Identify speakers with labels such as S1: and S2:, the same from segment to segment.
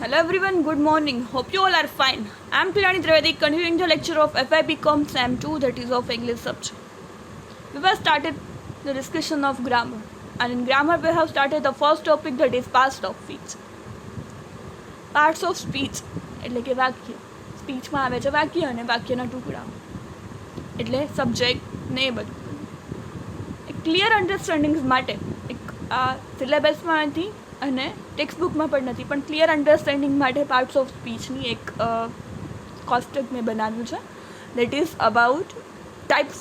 S1: Hello everyone, good morning. Hope you all are fine. I am Pilani Trivedi, continuing the lecture of FIBCom SAM 2, that is of English subject. We have started the discussion of grammar, and in grammar we have started the first topic, that is parts of speech. Parts of speech એટલે કે વાક્ય. સ્પીચમાં આવે છે વાક્ય અને વાક્યના ટુકડા, એટલે subject ને એ બધું. એક ક્લિયર અન્ડરસ્ટેન્ડિંગ્સ માટે એક આ સિલેબસમાં નથી અને ટેક્સ્ટ બુકમાં પણ નથી, પણ ક્લિયર અન્ડરસ્ટેન્ડિંગ માટે પાર્ટ્સ ઓફ સ્પીચની એક કોષ્ટક મેં બનાવ્યું છે. That is about types.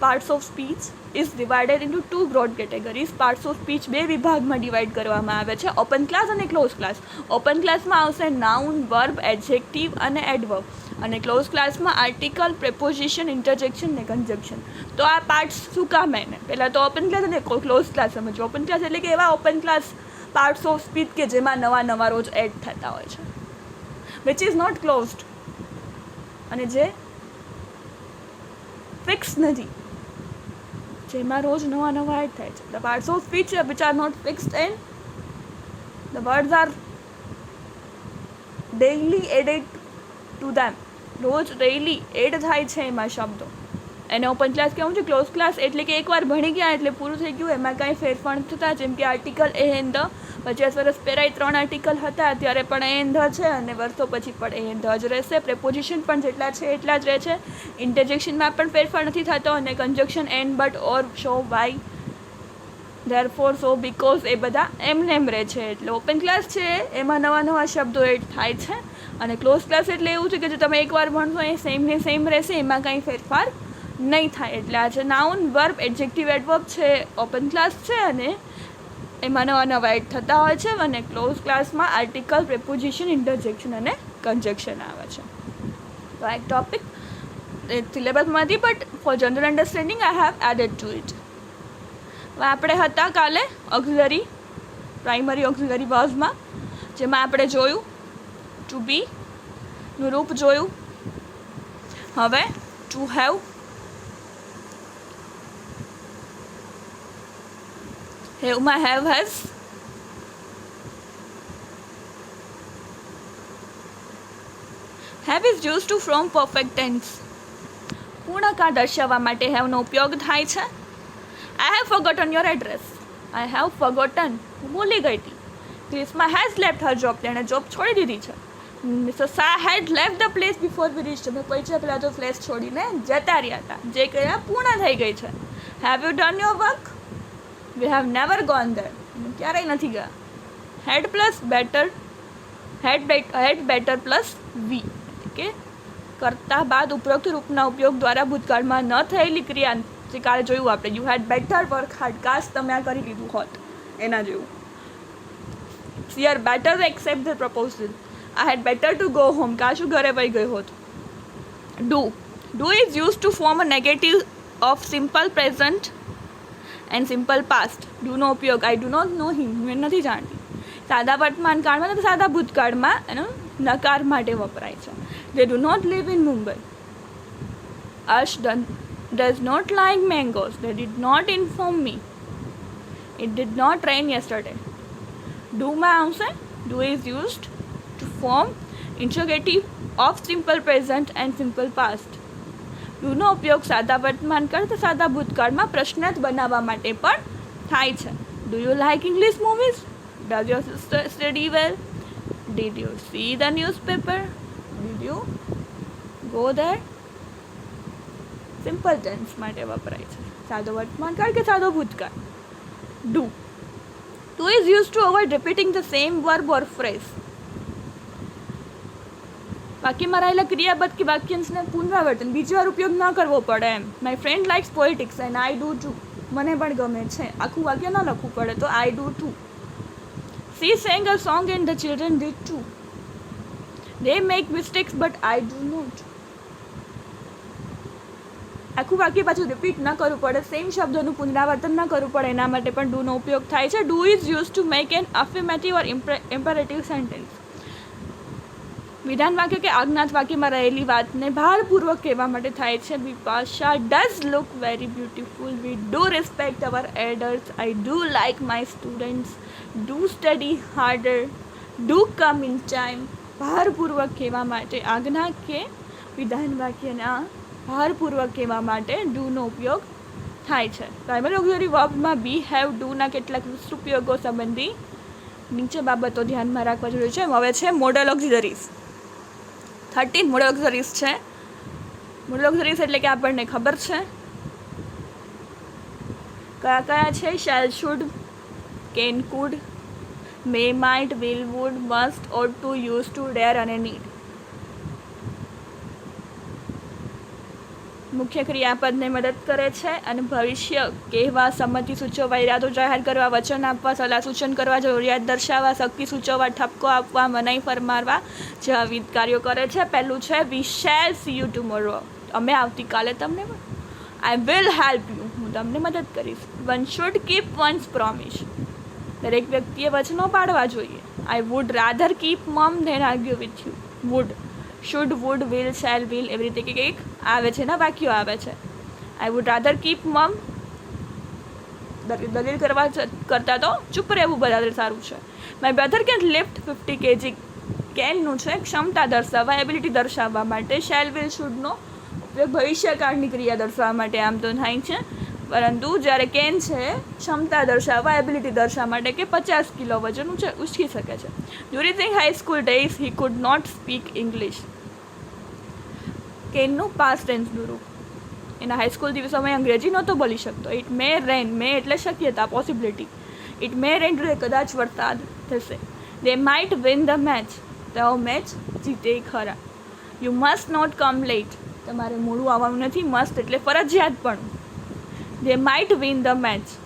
S1: Parts of speech is divided into two broad categories. Parts of speech બે વિભાગમાં ડિવાઇડ કરવામાં આવે છે, ઓપન ક્લાસ અને ક્લોઝ ક્લાસ. ઓપન ક્લાસમાં આવશે નાઉન, વર્બ, એડજેક્ટિવ અને એડવર્બ, અને ક્લોઝ ક્લાસમાં આર્ટિકલ, પ્રેપોઝિશન, ઇન્ટરજેક્શન ને કન્જક્શન. તો આ પાર્ટ્સ શું કામ એને પહેલાં તો ઓપન ક્લાસ અને ક્લોઝ ક્લાસ સમજો. ઓપન ક્લાસ એટલે કે એવા open class parts of speech કે જેમાં નવા રોજ એડ થતા હોય છે, વિચ ઇઝ નોટ ક્લોઝડ, અને જે ફિક્સ નથી, જેમાં રોજ નવા એડ થાય છે. The parts of speech which are not fixed and the words are daily added to them. રોજ ડેઇલી એડ થાય છે એમાં શબ્દો, એને ઓપન ક્લાસ કહેવું છે. ક્લોઝ ક્લાસ એટલે કે એકવાર ભણી ગયા એટલે પૂરું થઈ ગયું, એમાં કાંઈ ફેરફાર થતા. જેમ કે આર્ટિકલ એ એન ધ, 50 વર્ષ પહેલાં 3 આર્ટિકલ હતા, અત્યારે પણ એ એન ધ છે, અને વર્ષો પછી પણ એ એન ધ જ રહેશે. પ્રેપોઝિશન પણ જેટલા છે એટલા જ રહે છે. ઇન્ટરજેક્શનમાં પણ ફેરફાર નથી થતો, અને conjunction and, but, or, so, why, therefore, so, because એ બધા એમ રહે છે. એટલે ઓપન ક્લાસ છે એમાં નવા શબ્દો એડ થાય છે, અને ક્લોઝ ક્લાસ એટલે એવું છે કે જે તમે એકવાર ભણશો એ સેમ ને સેમ રહેશે, એમાં કાંઈ ફેરફાર નહીં થાય. એટલે આ છે નાઉન, વર્બ, એડજેક્ટિવ, એડવર્બ છે ઓપન ક્લાસ છે, અને એમાં નવા એડ થતા હોય છે. અને ક્લોઝ ક્લાસમાં આર્ટિકલ, પ્રેપોઝિશન, ઇન્ટરજેક્શન અને કન્જક્શન આવે છે. તો આ એક ટોપિક સિલેબસમાંથી, but for general understanding I have added to it. હવે આપણે હતા કાલે ઓક્ઝિલરી, પ્રાઇમરી ઓક્ઝિલરી વર્બ્સમાં, જેમાં આપણે જોયું ટુ બીનું રૂપ જોયું. હવે ટુ હેવ, હેવમાં have, has, have is use to from perfect tense. પૂર્ણકાળ દર્શાવવા માટે હેવનો ઉપયોગ થાય છે. I have forgotten your address. I have forgotten, હું ભૂલી ગઈ હતી. Krishma has left her job, તેણે જોબ છોડી દીધી છે. Mister Shah had left the place before we reached. અમે પૈસા પહેલાં તો પ્લેસ છોડીને જતા રહ્યા હતા, જે ક્રિયા પૂર્ણ થઈ ગઈ છે. Have you done your work? We have never gone there. ક્યારેય નથી ગયા. Had plus better, had better plus V, એટલે કે કરતાં બાદ ઉપરોક્ત રૂપના ઉપયોગ દ્વારા ભૂતકાળમાં ન થયેલી ક્રિયા, જે કાલે જોયું આપણે, you had better work hard, કાશ તમે આ કરી લીધું હોત, એના જેવું. You're better accept the proposal. I had better to go home, કાશ હું ઘરે વહી ગઈ હોત. Do is use to form a negative of simple present and simple past. ડુનો ઉપયોગ, આઈ ડુ નોટ નો હિમ, હું નથી જાણતી. સાદા વર્તમાન કાળમાં અને સાદા ભૂતકાળમાં એનો નકાર માટે વપરાય છે. They do not live in Mumbai. Ash does not like mangoes. They did not inform me. It did not rain yesterday. Do માં આવશે. Do is used to form interrogative of simple present and simple past. Do નો ઉપયોગ સાદા વર્તમાન કાળ તથા સાદા ભૂતકાળમાં પ્રશ્નાર્થ બનાવવા માટે પણ થાય છે. Do you like English movies? Does your sister study well? Did you see the newspaper? Did you go there? Simple tense માટે વપરાય છે. સાદો વર્તમાન કાળ કે સાદો ભૂતકાળ. Do is use to avoid repeating the same verb or phrase. વાક્યમાં રહેલા ક્રિયાપદ કે વાક્યાંશને પુનરાવર્તન બીજી વાર ઉપયોગ ન કરવો પડે એમ. My friend likes politics and I do too. મને પણ ગમે છે, આખું વાક્ય ન લખવું પડે, તો આઈ do two. She sang a song and the children did too. They make mistakes but I do not. આખું વાક્ય પાછું રિપીટ ન કરવું પડે, સેમ શબ્દોનું પુનરાવર્તન ન કરવું પડે, એના માટે પણ ડુનો ઉપયોગ થાય છે. Do is use to make an affirmative or imperative sentence. વિધાન વાક્ય કે આજ્ઞાત વાક્યમાં રહેલી વાતને ભારપૂર્વક કહેવા માટે થાય છે. Vipasha does look very beautiful. We do respect our elders. I do like my students. Do study harder. Do come in time ભારપૂર્વક કહેવા માટે આજ્ઞા કે વિધાન વાક્યના ભારપૂર્વક કહેવા માટે ડુનો ઉપયોગ થાય છે. પ્રાઇમરી ઓક્ઝિલરી વર્બમાં બી, હેવ, ડુના કેટલાક ઉપયોગો સંબંધી નીચે બાબતો ધ્યાનમાં રાખવા જરૂરી છે. હવે છે મોડલ ઓક્ઝિલરીઝ. 13 મોડલ ઓક્ઝિલરીઝ છે. મોડલ ઓક્ઝિલરીઝ એટલે કે આપણને ખબર છે કયા કયા છે. Shall, should, can, could, may, might, will, would, must, ought to, used to, dare અને નીડ. મુખ્ય ક્રિયાપદને મદદ કરે છે અને ભવિષ્ય કહેવા, સંમતિ સૂચવવા, ઈરાદો જાહેર કરવા, વચન આપવા, સલાહ સૂચન કરવા, જરૂરિયાત દર્શાવવા, શક્તિ સૂચવવા, ઠપકો આપવા, મનાઈ ફરમાવવા જેવા વિવિધ કાર્યો કરે છે. પહેલું છે we shall see you tomorrow. અમે આવતીકાલે તમને. I will help you. હું તમને મદદ કરીશ. One should keep one's promise. દરેક વ્યક્તિએ વચનો પાડવા જોઈએ. I would rather keep mum than argue with you. Would, should, would, will, shall, will એવી રીતે કંઈક આવે છે ને વાક્યો આવે છે. આઈ વુડ રાધર કીપ મમ, દલીલ કરવા કરતાં તો ચૂપ રહેવું વધારે સારું છે. My brother can lift 50 kg. કેનનું છે ક્ષમતા દર્શાવવા, એબિલિટી દર્શાવવા માટે. શેલ, વિલ, શુડનો ઉપયોગ ભવિષ્યકાળની ક્રિયા દર્શાવવા માટે આમ તો થાય છે, પરંતુ જ્યારે કેન છે ક્ષમતા દર્શાવવા, એબિલિટી દર્શાવવા માટે કે 50 કિલો વજન ઉચકી શકે છે. During high school days he could not speak English. કેનનું પાસ્ટ ટેન્સનું રૂપ. એના હાઈસ્કૂલ દિવસોમાં અંગ્રેજી નહોતો બોલી શકતો. ઇટ મે રેન, મે એટલે શક્યતા, પોસિબિલિટી. ઇટ મે રેન એટલે કદાચ વરસાદ થશે. They might win the match, તેઓ મેચ જીતે ખરા. You must not come late, તમારે મોડું આવવાનું નથી. મસ્ટ એટલે ફરજિયાત પણ. They might win the match,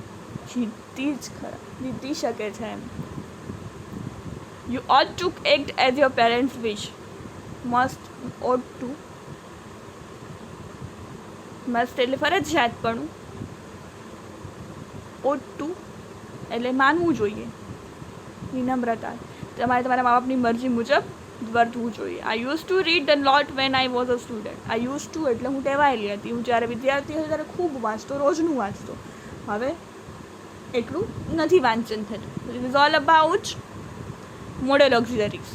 S1: જીતી જ ખરા, જીતી શકે છે એમ. You ought to act as your parents wish. Must, ought to, must એટલે ફરજિયાત પણ. ઓટ ટુ એટલે માનવું જોઈએ, વિનમ્રતા. તમારે તમારા મા બાપની મરજી મુજબ વર્તવું જોઈએ. I use to read the lot when I was a student. I use to એટલે હું ટેવાયેલી હતી. હું જ્યારે વિદ્યાર્થી હતી ત્યારે ખૂબ વાંચતો, રોજનું વાંચતો. હવે એટલું નથી વાંચન થતું. It is all about model auxiliaries.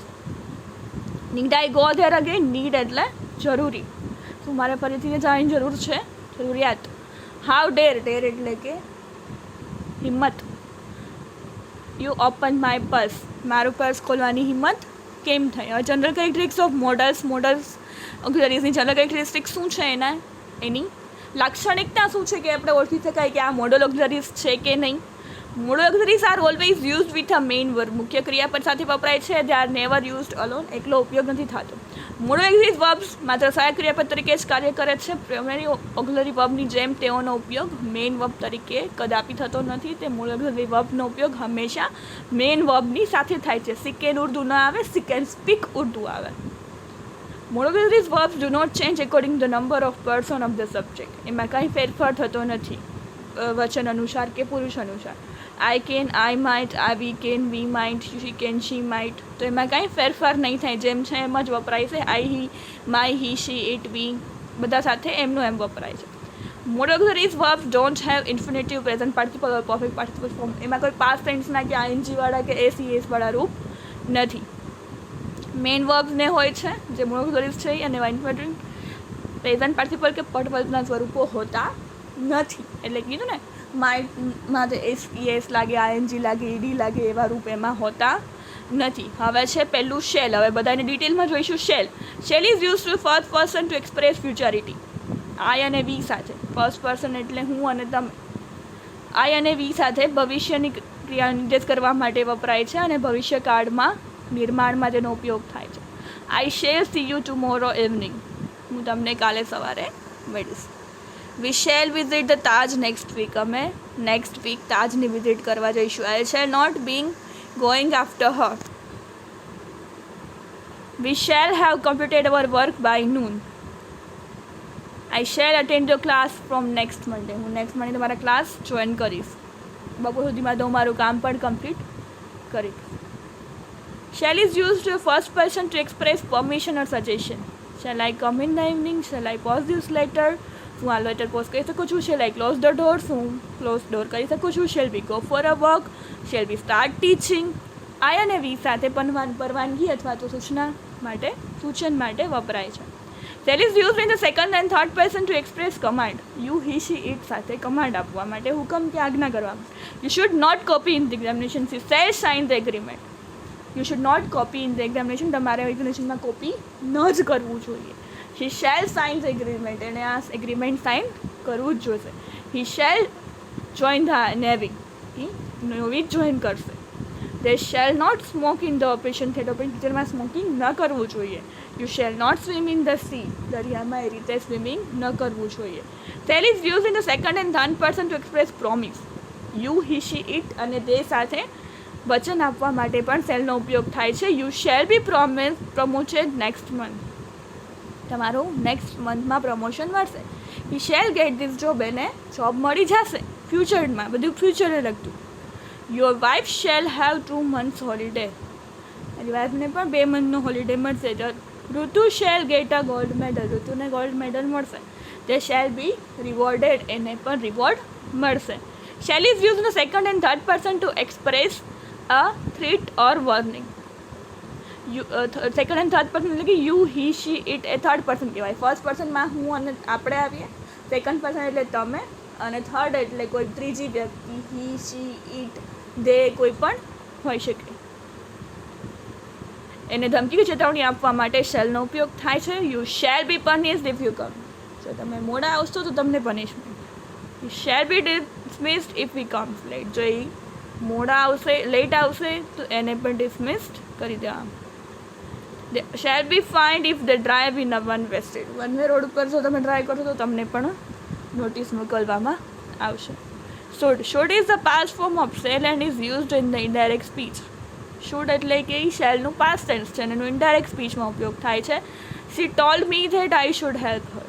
S1: Need I go there again. Need એટલે જરૂરી. શું મારે ફરીથી જવાની જરૂર છે? જરૂરિયાત. હાઉ ડેર, ડેર એટલે કે હિંમત. યુ ઓપન માય પર્સ, મારું પર્સ ખોલવાની હિંમત કેમ થઈ? હવે જનરલ કેરેક્ટરિસ્ટિક્સ ઓફ મોડલ્સ ઓક્ઝિલરીઝની જનરલ કેરેક્ટરિસ્ટિક્સ શું છે? એની લાક્ષણિકતા શું છે કે આપણે ઓળખી શકાય કે આ મોડલ ઓક્ઝિલરીઝ છે કે નહીં? Model auxiliaries are always used with a main verb. મુખ્ય ક્રિયાપદ સાથે વપરાય છે. They are never used alone, એકલો ઉપયોગ નથી થતો. મોડલ ઓક્ઝિલરી વર્બ્સ માત્ર સહાયક ક્રિયાપદ તરીકે જ કાર્ય કરે છે. પ્રાઇમરી ઓક્ઝિલરી વર્બની જેમ તેઓનો ઉપયોગ મેઇન વર્બ તરીકે કદાપી થતો નથી. તે મોડલ ઓક્ઝિલરી વર્બનો ઉપયોગ હંમેશા મેઇન વર્બની સાથે થાય છે. સી કેન ઉર્દુ ન આવે, સી કેન સ્પીક ઉર્દુ આવે. Modal auxiliary verbs do not change according the number of person of the subject. એમાં કાંઈ ફેરફાર થતો નથી વચન અનુસાર કે પુરુષ અનુસાર. આઈ કેન, આઈ માઇટ, આ we can, we might, she can, she might. તો એમાં કાંઈ ફેરફાર નહીં થાય. જેમ છે એમ જ વપરાય છે. આઈ, હી, માય, હી, શી, ઇટ, વી બધા સાથે એમનું એમ વપરાય છે. Modal auxiliaries verbs don't have infinitive, present participle or perfect participle form. એમાં કોઈ પાસ્ટ ટેન્સના કે આઈએનજીવાળા કે એસઈએસવાળા રૂપ નથી. મેઇન વર્બ્સને હોય છે જે મોડલ ઓક્ઝિલરીઝ છે, અને ઇન્ફિનિટિવ, પ્રેઝન્ટ પાર્ટિસિપલ કે પર્ટિસિપલના સ્વરૂપો હોતા નથી. એટલે કીધું ને, માઇટમાં જે એસ લાગે, આઈએનજી લાગે, ઈડી લાગે એવા રૂપ એમાં હોતા નથી. હવે છે પહેલું શેલ. હવે બધાને ડિટેલમાં જોઈશું. Shall, shall is use to first person to express futurity. I અને વી સાથે. ફર્સ્ટ પર્સન એટલે હું અને તમે. આઈ અને વી સાથે ભવિષ્યની ક્રિયા નિર્દેશ કરવા માટે વપરાય છે અને ભવિષ્યકાળમાં નિર્માણમાં તેનો ઉપયોગ થાય છે. I shall see you tomorrow evening. હું તમને કાલે સવારે મળીશ. We shall visit the Taj next week. અમે નેક્સ્ટ વીક તાજની વિઝિટ કરવા જઈશું. I shall not being going after her. We shall have completed our work by noon. I shall attend your class from next Monday. હું next મંડે તમારા class join કરીશ. બપોર સુધીમાં તો હું મારું કામ પણ કમ્પ્લીટ કરીશ. Shall is use to first person to express permission or suggestion. Shall I come in the evening? Shall I post this letter? હું આ લેટર પોઝ કરી શકું છું. Shall I close the door? હું ક્લોઝ ડોર કરી શકું છું. Shall we go for a walk? Shall we start teaching? I અને વી સાથે પરવાનગી અથવા તો સૂચન માટે વપરાય છે. Shall is use in the second and third person to express command. You, he, she, it સાથે કમાન્ડ આપવા માટે, હુકમ કે આજ્ઞા કરવા. You should not copy in the examination. She shall sign the agreement. You should not copy in the examination. તમારે એક્ઝામિનેશનમાં copy ન જ કરવું જોઈએ. She shall sign the agreement. એને આ એગ્રીમેન્ટ સાઇન કરવું જ જોઈશે. He shall join the navy. He navy join કરશે. They shall not smoke in the operation theatre. Operation થિયેટરમાં સ્મોકિંગ ન કરવું જોઈએ. You shall not swim in the sea. દરિયામાં એ રીતે સ્વિમિંગ ન કરવું જોઈએ. Shall is use in the second and third person to express promise. You, he, she, it અને તે સાથે વચન આપવા માટે પણ શેલનો ઉપયોગ થાય છે. You shall be promoted next month. તમારું નેક્સ્ટ મંથમાં પ્રમોશન મળશે. He shall get this job. એને જોબ મળી જશે ફ્યુચરમાં. બધું ફ્યુચરને લગતું. Your wife shall have 2 months holiday. મારી વાઇફને પણ 2 મંથનો હોલિડે મળશે. Ritu shall get a gold medal. ઋતુને ગોલ્ડ મેડલ મળશે. તે શેલ બી રિવોર્ડેડ. એને પણ રિવોર્ડ મળશે. Shall is use in the second and third person to express a threat or warning. Second and third person એટલે કે you, he, she, it એ third person કહેવાય. First પર્સનમાં હું અને આપણે આવીએ. સેકન્ડ પર્સન એટલે તમે. અને થર્ડ એટલે કોઈ ત્રીજી વ્યક્તિ. હી, શી, ઇટ, દે કોઈ પણ હોઈ શકે. એને ધમકી કે ચેતવણી આપવા માટે શેલનો ઉપયોગ થાય છે. You shall be punished if you come. જો તમે મોડા આવશો તો તમને punishment. You shall be dismissed if we comes late. જો એ મોડા આવશે, લેટ આવશે તો એને પણ ડિસમિસ્ડ કરી દેવામાં. Shall be find if the drive in a one way street. One way road ઉપર જો તમે ડ્રાઈવ કરશો તો તમને પણ નોટિસ મોકલવામાં આવશે. Should is the past form of shall and is used in the indirect speech. Should એટલે કે શેલનું પાસ્ટ ટેન્સ છે અને એનો ઇનડાયરેક્ટ સ્પીચમાં ઉપયોગ થાય છે. She told me that I should help her.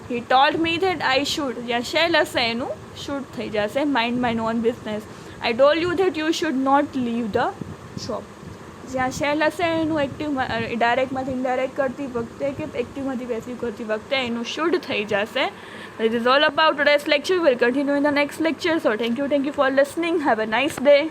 S1: He told me that I should. જ્યાં shall હશે એનું શુડ થઈ જશે. Mind my own business. I told you that you should not leave the shop. જ્યાં shall હશે એનું active ડાયરેક્ટમાંથી indirect કરતી વખતે કે એક્ટિવમાંથી પેસિવ કરતી વખતે એનું શુડ થઈ જશે. This is all about today's lecture. We'll continue in the next lecture. So thank you for listening. Have a nice day.